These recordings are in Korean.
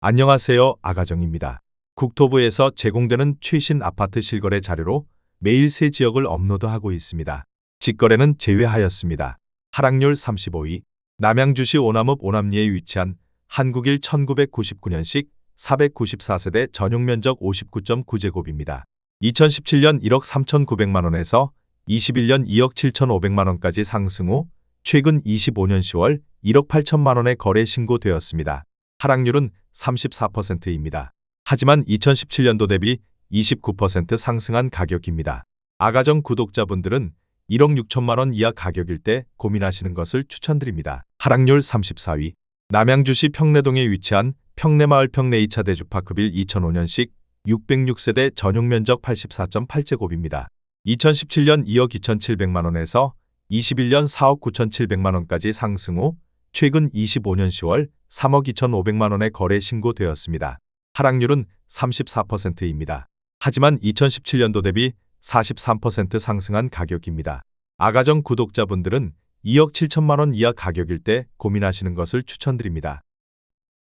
안녕하세요. 아가정입니다. 국토부에서 제공되는 최신 아파트 실거래 자료로 매일 새 지역을 업로드하고 있습니다. 직거래는 제외하였습니다. 하락률 35위. 남양주시 오남읍 오남리에 위치한 한국일 1999년식 494세대 전용면적 59.9제곱입니다. 2017년 1억 3,900만원에서 21년 2억 7,500만원까지 상승 후 최근 25년 10월 1억 8천만원에 거래 신고되었습니다. 하락률은 34%입니다. 하지만 2017년도 대비 29% 상승한 가격입니다. 아가정 구독자분들은 1억 6천만원 이하 가격일 때 고민하시는 것을 추천드립니다. 하락률 34위. 남양주시 평내동에 위치한 평내마을 평내 2차 대주파크빌 2005년식 606세대 전용면적 84.8제곱입니다. 2017년 2억 2,700만원에서 21년 4억 9,700만원까지 상승 후 최근 25년 10월 3억 2,500만원에 거래 신고되었습니다. 하락률은 34%입니다. 하지만 2017년도 대비 43% 상승한 가격입니다. 아가정 구독자분들은 2억 7천만원 이하 가격일 때 고민하시는 것을 추천드립니다.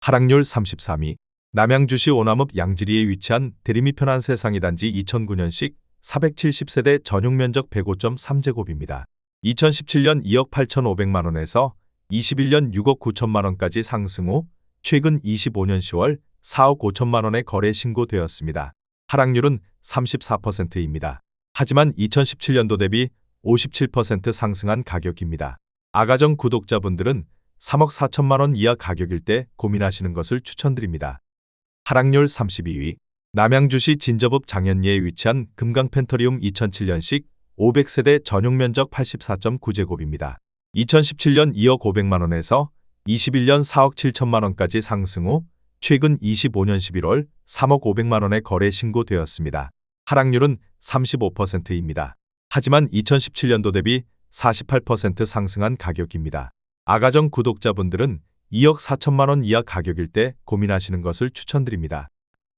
하락률 33위. 남양주시 오남읍 양지리에 위치한 대림이 편한 세상이 단지 2009년식 470세대 전용면적 105.3제곱입니다. 2017년 2억 8,500만원에서 21년 6억 9천만원까지 상승 후 최근 25년 10월 4억 5천만원에 거래 신고되었습니다. 하락률은 34%입니다. 하지만 2017년도 대비 57% 상승한 가격입니다. 아가정 구독자분들은 3억 4천만원 이하 가격일 때 고민하시는 것을 추천드립니다. 하락률 32위. 남양주시 진저읍 장현리에 위치한 금강펜터리움 2007년식 500세대 전용면적 84.9제곱입니다. 2017년 2억 500만원에서 21년 4억 7천만원까지 상승 후 최근 25년 11월 3억 500만원에 거래 신고되었습니다. 하락률은 35%입니다. 하지만 2017년도 대비 48% 상승한 가격입니다. 아가정 구독자분들은 2억 4천만원 이하 가격일 때 고민하시는 것을 추천드립니다.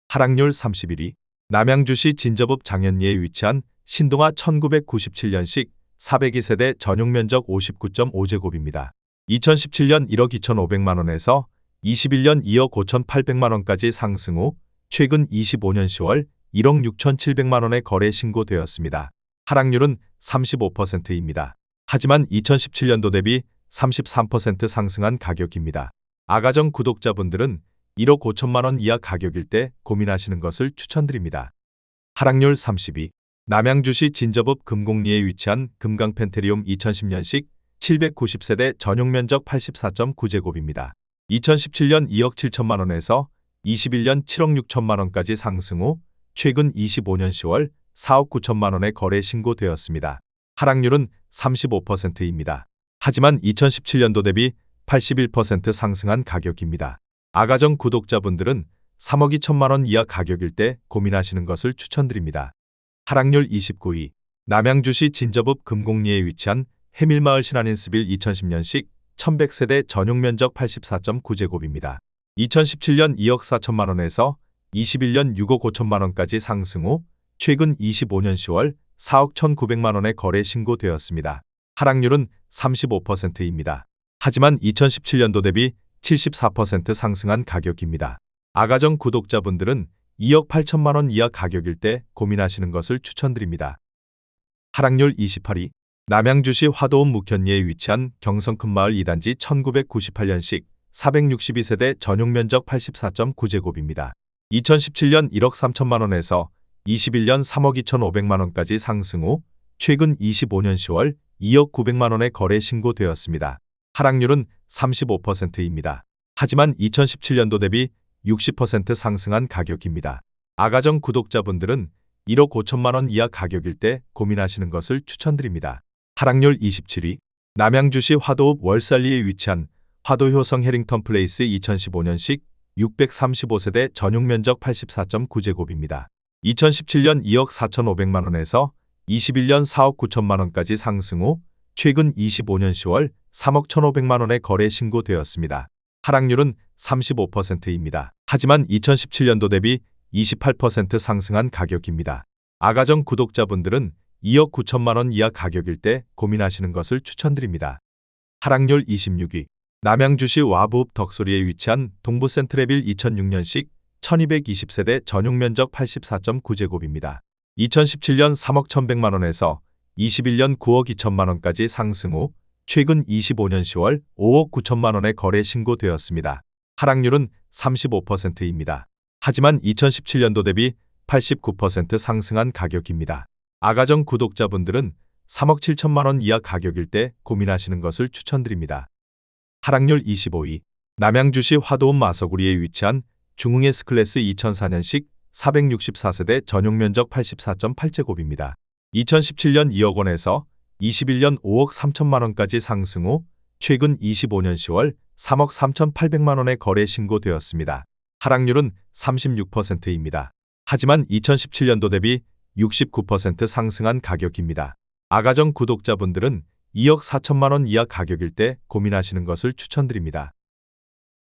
하락률 31위. 남양주시 진저읍 장현리에 위치한 신동아 1997년식 402세대 전용면적 59.5제곱입니다. 2017년 1억 2,500만원에서 21년 2억 5,800만원까지 상승 후 최근 25년 10월 1억 6,700만원에 거래 신고되었습니다. 하락률은 35%입니다. 하지만 2017년도 대비 33% 상승한 가격입니다. 아가정 구독자분들은 1억 5천만원 이하 가격일 때 고민하시는 것을 추천드립니다. 하락률 30위. 남양주시 진저읍 금곡리에 위치한 금강펜테리움 2010년식 790세대 전용면적 84.9제곱입니다. 2017년 2억 7천만원에서 21년 7억 6천만원까지 상승 후 최근 25년 10월 4억 9천만원에 거래 신고되었습니다. 하락률은 35%입니다. 하지만 2017년도 대비 81% 상승한 가격입니다. 아가정 구독자분들은 3억 2천만원 이하 가격일 때 고민하시는 것을 추천드립니다. 하락률 29위. 남양주시 진저읍 금곡리에 위치한 해밀마을 신한인스빌 2010년식 1100세대 전용면적 84.9제곱입니다. 2017년 2억 4천만원에서 21년 6억 5천만원까지 상승 후 최근 25년 10월 4억 1,900만원에 거래 신고되었습니다. 하락률은 35%입니다. 하지만 2017년도 대비 74% 상승한 가격입니다. 아가정 구독자분들은 2억 8천만원 이하 가격일 때 고민하시는 것을 추천드립니다. 하락률 28위. 남양주시 화도읍 묵현리에 위치한 경성큰마을 2단지 1998년식 462세대 전용면적 84.9제곱입니다. 2017년 1억 3천만원에서 21년 3억 2,500만원까지 상승 후 최근 25년 10월 2억 900만원에 거래 신고되었습니다. 하락률은 35%입니다. 하지만 2017년도 대비 60% 상승한 가격입니다. 아가정 구독자분들은 1억 5천만원 이하 가격일 때 고민하시는 것을 추천드립니다. 하락률 27위. 남양주시 화도읍 월살리에 위치한 화도효성 해링턴 플레이스 2015년식 635세대 전용면적 84.9제곱입니다. 2017년 2억 4,500만원에서 21년 4억 9천만원까지 상승 후 최근 25년 10월 3억 1,500만원에 거래 신고되었습니다. 하락률은 35%입니다. 하지만 2017년도 대비 28% 상승한 가격입니다. 아가정 구독자분들은 2억 9천만원 이하 가격일 때 고민하시는 것을 추천드립니다. 하락률 26위. 남양주시 와부읍 덕소리에 위치한 동부센트레빌 2006년식 1220세대 전용 면적 84.9제곱입니다. 2017년 3억 1100만원에서 21년 9억 2천만원까지 상승 후 최근 25년 10월 5억 9천만원에 거래 신고되었습니다. 하락률은 35%입니다. 하지만 2017년도 대비 89% 상승한 가격입니다. 아가정 구독자분들은 3억 7천만원 이하 가격일 때 고민하시는 것을 추천드립니다. 하락률 25위. 남양주시 화도읍 마서구리에 위치한 중흥 S클래스 2004년식 464세대 전용 면적 84.8제곱입니다. 2017년 2억 원에서 21년 5억 3천만 원까지 상승 후 최근 25년 10월 3억 3,800만 원에 거래 신고되었습니다. 하락률은 36%입니다. 하지만 2017년도 대비 69% 상승한 가격입니다. 아가정 구독자분들은 2억 4천만 원 이하 가격일 때 고민하시는 것을 추천드립니다.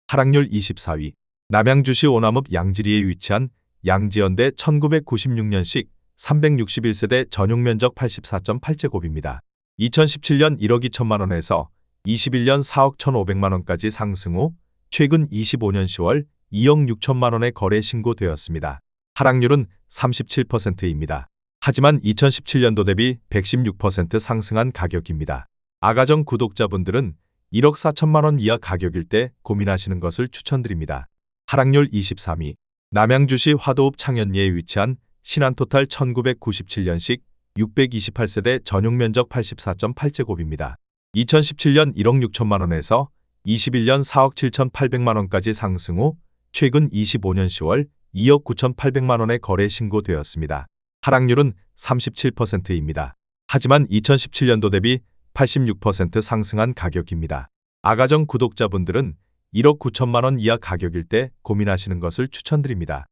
하락률 24위. 남양주시 오남읍 양지리에 위치한 양지현대 1996년식 361세대 전용 면적 84.8제곱입니다. 2017년 1억 2천만 원에서 21년 4억 1,500만 원까지 상승 후 최근 25년 10월 2억 6천만 원에 거래 신고되었습니다. 하락률은 37%입니다. 하지만 2017년도 대비 116% 상승한 가격입니다. 아가정 구독자분들은 1억 4천만 원 이하 가격일 때 고민하시는 것을 추천드립니다. 하락률 23위. 남양주시 화도읍 창현리에 위치한 신한토탈 1997년식 628세대 전용 면적 84.8제곱입니다. 2017년 1억 6천만 원에서 21년 4억 7,800만 원까지 상승 후 최근 25년 10월 2억 9,800만 원에 거래 신고되었습니다. 하락률은 37%입니다. 하지만 2017년도 대비 86% 상승한 가격입니다. 아가정 구독자분들은 1억 9천만 원 이하 가격일 때 고민하시는 것을 추천드립니다.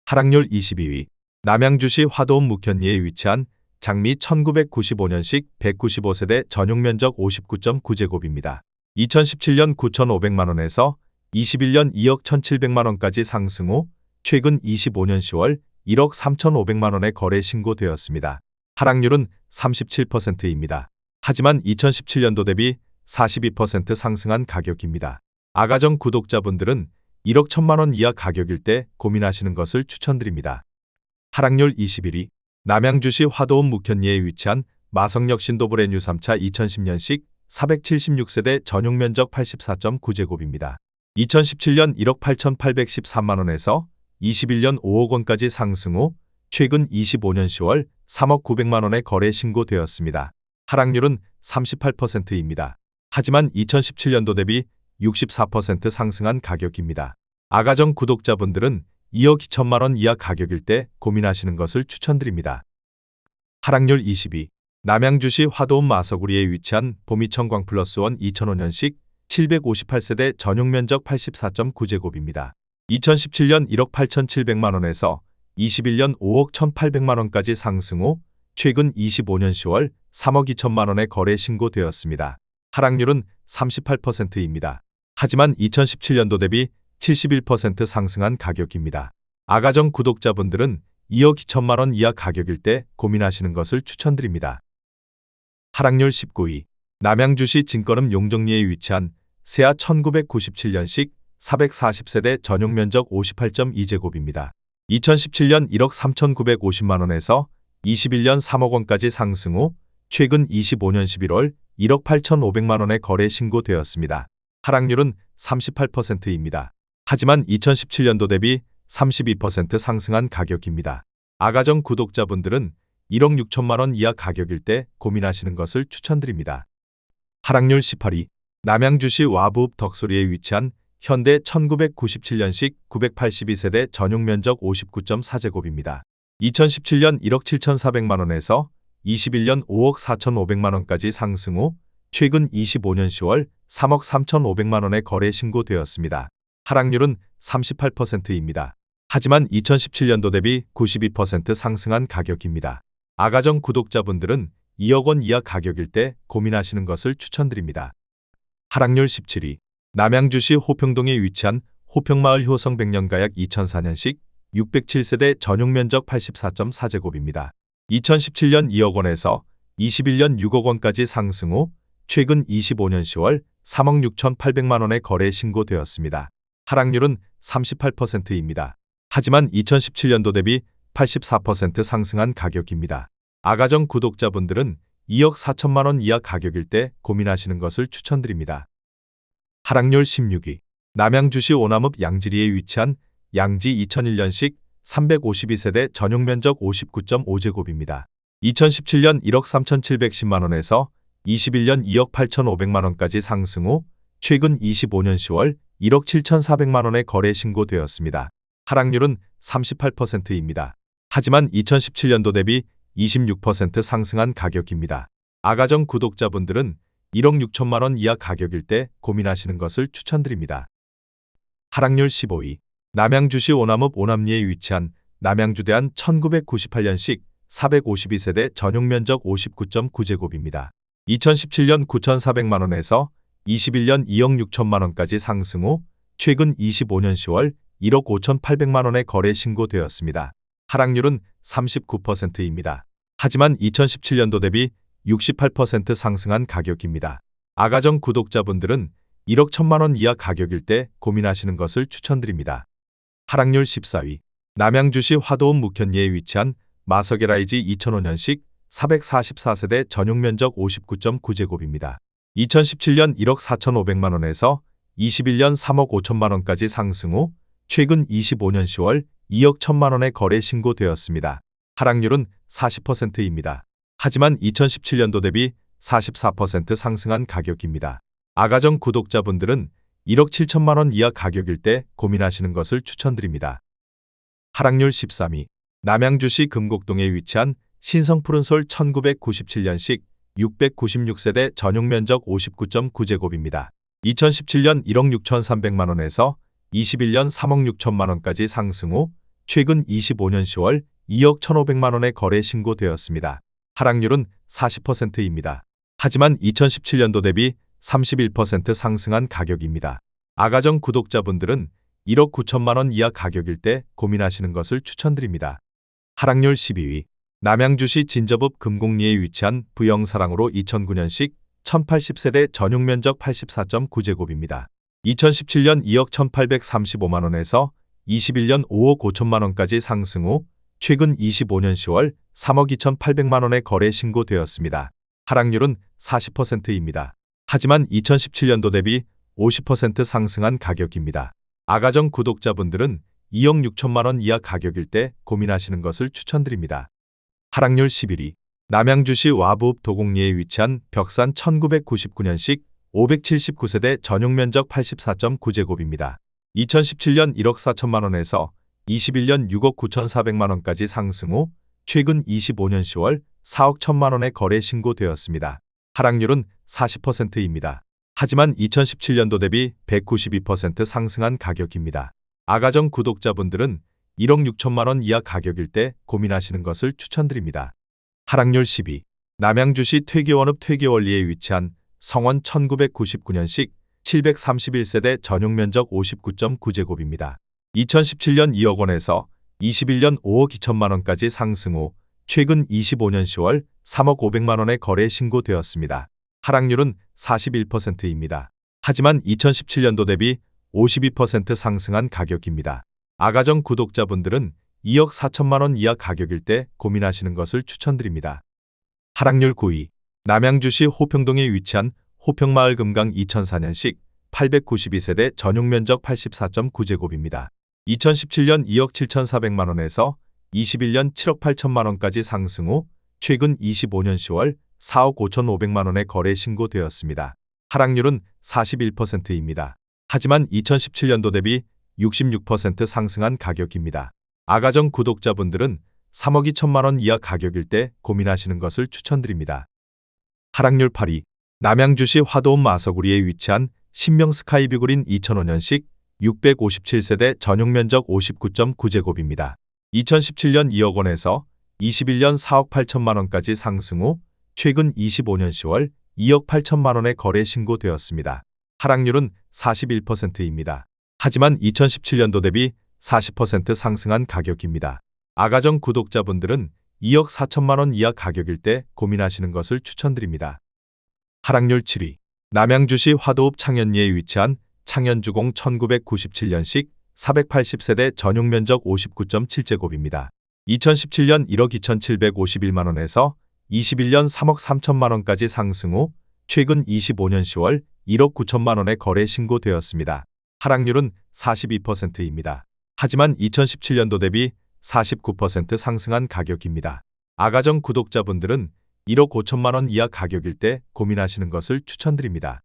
하락률 22위. 남양주시 화도읍 묵현리에 위치한 장미 1995년식 195세대 전용 면적 59.9제곱입니다. 2017년 9,500만 원에서 21년 2억 1,700만 원까지 상승 후 최근 25년 10월 1억 3,500만 원에 거래 신고되었습니다. 하락률은 37%입니다. 하지만 2017년도 대비 42% 상승한 가격입니다. 아가정 구독자분들은 1억 1천만 원 이하 가격일 때 고민하시는 것을 추천드립니다. 하락률 21위. 남양주시 화도읍 묵현리에 위치한 마성역 신도브레뉴 3차 2010년식 476세대 전용 면적 84.9제곱입니다. 2017년 1억 8,813만 원에서 21년 5억 원까지 상승 후 최근 25년 10월 3억 900만 원에 거래 신고되었습니다. 하락률은 38%입니다. 하지만 2017년도 대비 64% 상승한 가격입니다. 아가정 구독자분들은 2억 2천만 원 이하 가격일 때 고민하시는 것을 추천드립니다. 하락률 22. 남양주시 화도읍 마서구리에 위치한 보미천광 플러스원 2005년식 758세대 전용 면적 84.9제곱입니다. 2017년 1억 8,700만 원에서 21년 5억 1,800만 원까지 상승 후 최근 25년 10월 3억 2천만 원에 거래 신고되었습니다. 하락률은 38%입니다. 하지만 2017년도 대비 71% 상승한 가격입니다. 아가정 구독자분들은 2억 2천만 원 이하 가격일 때 고민하시는 것을 추천드립니다. 하락률 19위. 남양주시 진건읍 용정리에 위치한 세아 1997년식 440세대 전용 면적 58.2제곱입니다. 2017년 1억 3,950만 원에서 21년 3억 원까지 상승 후 최근 25년 11월 1억 8,500만 원에 거래 신고되었습니다. 하락률은 38%입니다. 하지만 2017년도 대비 32% 상승한 가격입니다. 아가정 구독자분들은 1억 6천만 원 이하 가격일 때 고민하시는 것을 추천드립니다. 하락률 18위. 남양주시 와부읍 덕소리에 위치한 현대 1997년식 982세대 전용 면적 59.4제곱입니다. 2017년 1억 7,400만 원에서 21년 5억 4,500만 원까지 상승 후 최근 25년 10월 3억 3,500만 원에 거래 신고되었습니다. 하락률은 38%입니다. 하지만 2017년도 대비 92% 상승한 가격입니다. 아가정 구독자분들은 2억 원 이하 가격일 때 고민하시는 것을 추천드립니다. 하락률 17위. 남양주시 호평동에 위치한 호평마을 효성백년가약 2004년식 607세대 전용 면적 84.4제곱입니다. 2017년 2억 원에서 21년 6억 원까지 상승 후 최근 25년 10월 3억 6,800만 원의 거래 신고되었습니다. 하락률은 38%입니다. 하지만 2017년도 대비 84% 상승한 가격입니다. 아가정 구독자분들은 2억 4천만 원 이하 가격일 때 고민하시는 것을 추천드립니다. 하락률 16위. 남양주시 오남읍 양지리에 위치한 양지 2001년식 352세대 전용 면적 59.5제곱입니다. 2017년 1억 3,710만 원에서 21년 2억 8,500만 원까지 상승 후 최근 25년 10월 1억 7,400만 원의 거래 신고되었습니다. 하락률은 38%입니다. 하지만 2017년도 대비 26% 상승한 가격입니다. 아가정 구독자분들은 1억 6천만 원 이하 가격일 때 고민하시는 것을 추천드립니다. 하락률 15위. 남양주시 오남읍 오남리에 위치한 남양주대한 1998년식 452세대 전용 면적 59.9제곱입니다. 2017년 9,400만 원에서 21년 2억 6천만 원까지 상승 후 최근 25년 10월 1억 5,800만 원의 거래 신고되었습니다. 하락률은 39%입니다. 하지만 2017년도 대비 68% 상승한 가격입니다. 아가정 구독자분들은 1억 1천만 원 이하 가격일 때 고민하시는 것을 추천드립니다. 하락률 14위. 남양주시 화도읍 묵현리에 위치한 마석에라이지 2005년식 444세대 전용 면적 59.9제곱입니다. 2017년 1억 4,500만 원에서 21년 3억 5천만 원까지 상승 후 최근 25년 10월 2억 1천만 원의 거래 신고되었습니다. 하락률은 40%입니다. 하지만 2017년도 대비 44% 상승한 가격입니다. 아가정 구독자분들은 1억 7천만 원 이하 가격일 때 고민하시는 것을 추천드립니다. 하락률 13위. 남양주시 금곡동에 위치한 신성푸른솔 1997년식 696세대 전용 면적 59.9제곱입니다. 2017년 1억 6,300만 원에서 21년 3억 6천만 원까지 상승 후 최근 25년 10월 2억 1,500만 원의 거래 신고되었습니다. 하락률은 40%입니다. 하지만 2017년도 대비 31% 상승한 가격입니다. 아가정 구독자분들은 1억 9천만 원 이하 가격일 때 고민하시는 것을 추천드립니다. 하락률 12위. 남양주시 진접읍 금곡리에 위치한 부영사랑으로 2009년식 1080세대 전용 면적 84.9제곱입니다. 2017년 2억 1,835만 원에서 21년 5억 5천만 원까지 상승 후 최근 25년 10월 3억 2,800만 원의 거래 신고되었습니다. 하락률은 40%입니다. 하지만 2017년도 대비 50% 상승한 가격입니다. 아가정 구독자분들은 2억 6천만 원 이하 가격일 때 고민하시는 것을 추천드립니다. 하락률 11위. 남양주시 와부읍 도곡리에 위치한 벽산 1999년식 579세대 전용 면적 84.9제곱입니다. 2017년 1억 4천만 원에서 21년 6억 9,400만 원까지 상승 후 최근 25년 10월 4억 1천만 원의 거래 신고되었습니다. 하락률은 40%입니다. 하지만 2017년도 대비 192% 상승한 가격입니다. 아가정 구독자분들은 1억 6천만 원 이하 가격일 때 고민하시는 것을 추천드립니다. 하락률 10위. 남양주시 퇴계원읍 퇴계원리에 위치한 성원 1999년식 731세대 전용 면적 59.9제곱입니다. 2017년 2억 원에서 21년 5억 2천만 원까지 상승 후 최근 25년 10월 3억 500만 원의 거래 신고되었습니다. 하락률은 41%입니다. 하지만 2017년도 대비 52% 상승한 가격입니다. 아가정 구독자분들은 2억 4천만 원 이하 가격일 때 고민하시는 것을 추천드립니다. 하락률 9위. 남양주시 호평동에 위치한 호평마을 금강 2004년식 892세대 전용 면적 84.9제곱입니다. 2017년 2억 7,400만 원에서 21년 7억 8천만 원까지 상승 후 최근 25년 10월 4억 5,500만 원의 거래 신고되었습니다. 하락률은 41%입니다. 하지만 2017년도 대비 66% 상승한 가격입니다. 아가정 구독자분들은 3억 2천만 원 이하 가격일 때 고민하시는 것을 추천드립니다. 하락률 8위. 남양주시 화도읍 마서구리에 위치한 신명 스카이뷰그린 2005년식 657세대 전용 면적 59.9제곱입니다. 2017년 2억 원에서 21년 4억 8천만 원까지 상승 후 최근 25년 10월 2억 8천만 원의 거래 신고되었습니다. 하락률은 41%입니다. 하지만 2017년도 대비 40% 상승한 가격입니다. 아가정 구독자분들은 2억 4천만 원 이하 가격일 때 고민하시는 것을 추천드립니다. 하락률 7위. 남양주시 화도읍 창현리에 위치한 창현주공 1997년식 480세대 전용 면적 59.7제곱입니다. 2017년 1억 2,751만원에서 21년 3억 3천만원까지 상승 후 최근 25년 10월 1억 9천만원에 거래 신고되었습니다. 하락률은 42%입니다. 하지만 2017년도 대비 49% 상승한 가격입니다. 아가정 구독자분들은 1억 5천만원 이하 가격일 때 고민하시는 것을 추천드립니다.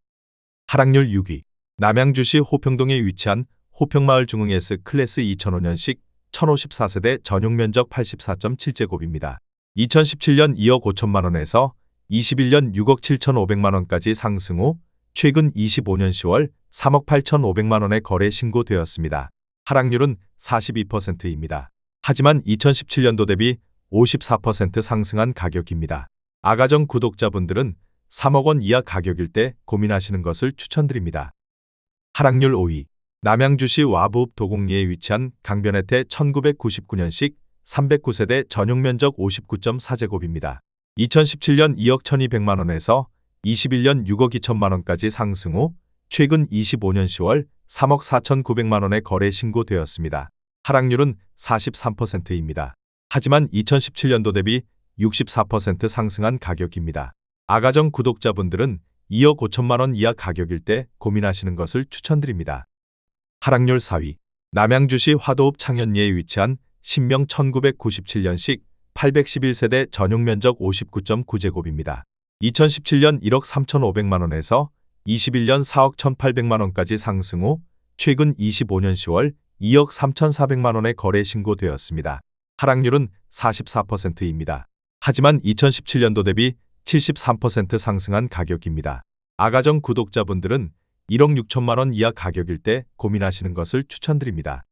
하락률 6위. 남양주시 호평동에 위치한 호평마을 중흥 S 클래스 2005년식 1054세대 전용 면적 84.7제곱입니다. 2017년 2억 5천만원에서 21년 6억 7천5백만원까지 상승 후 최근 25년 10월 3억 8천5백만원에 거래 신고되었습니다. 하락률은 42%입니다. 하지만 2017년도 대비 54% 상승한 가격입니다. 아가정 구독자분들은 3억 원 이하 가격일 때 고민하시는 것을 추천드립니다. 하락률 5위. 남양주시 와부읍 도곡리에 위치한 강변혜태 1999년식 309세대 전용 면적 59.4제곱입니다. 2017년 2억 1200만원에서 21년 6억 2천만원까지 상승 후 최근 25년 10월 3억 4천9백만원에 거래 신고되었습니다. 하락률은 43%입니다. 하지만 2017년도 대비 64% 상승한 가격입니다. 아가정 구독자분들은 2억 5천만원 이하 가격일 때 고민하시는 것을 추천드립니다. 하락률 4위. 남양주시 화도읍 창현리에 위치한 신명 1997년식 811세대 전용 면적 59.9제곱입니다. 2017년 1억 3천5백만원에서 21년 4억 1,800만원까지 상승 후 최근 25년 10월 2억 3천4백만원에 거래 신고되었습니다. 하락률은 44%입니다. 하지만 2017년도 대비 73% 상승한 가격입니다. 아가정 구독자분들은 1억 6천만원 이하 가격일 때 고민하시는 것을 추천드립니다.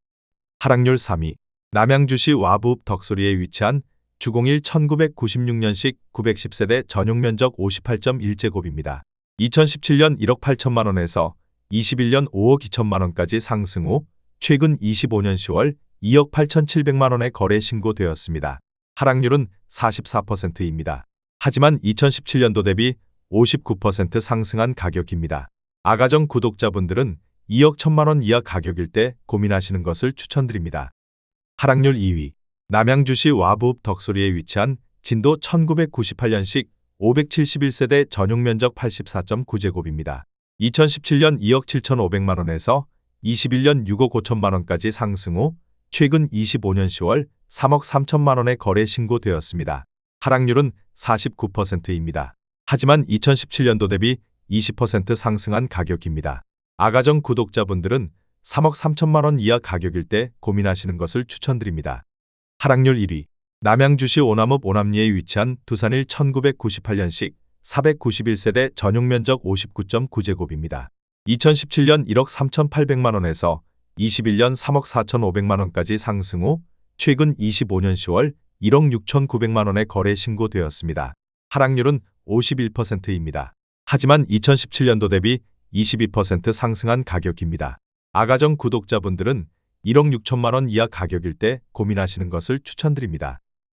하락률 3위. 남양주시 와부읍 덕소리에 위치한 주공일 1996년식 910세대 전용 면적 58.1제곱입니다. 2017년 1억 8천만원에서 21년 5억 2천만원까지 상승 후 최근 25년 10월 2억 8천7백만원에 거래 신고되었습니다. 하락률은 44%입니다. 하지만 2017년도 대비 59% 상승한 가격입니다. 아가정 구독자분들은 2억 1천만원 이하 가격일 때 고민하시는 것을 추천드립니다. 하락률 2위. 남양주시 와부읍 덕소리에 위치한 진도 1998년식 571세대 전용 면적 84.9제곱입니다. 2017년 2억 7천5백만원에서 21년 6억 5천만원까지 상승 후 최근 25년 10월 3억 3천만원에 거래 신고되었습니다. 하락률은 49%입니다. 하지만 2017년도 대비 20% 상승한 가격입니다. 아가정 구독자분들은 3억 3천만원 이하 가격일 때 고민하시는 것을 추천드립니다. 하락률 1위. 남양주시 오남읍 오남리에 위치한 두산일 1998년식 491세대 전용 면적 59.9제곱입니다. 2017년 1억 3천8백만원에서 21년 3억 4천5백만원까지 상승 후 최근 25년 10월 1억 6천9백만원에 거래 신고되었습니다. 하락률은 51%입니다. 하지만 2017년도 대비 22% 상승한 가격입니다. 아가정 구독자분들은 1억 6천만원 이하 가격일 때 고민하시는 것을 추천드립니다.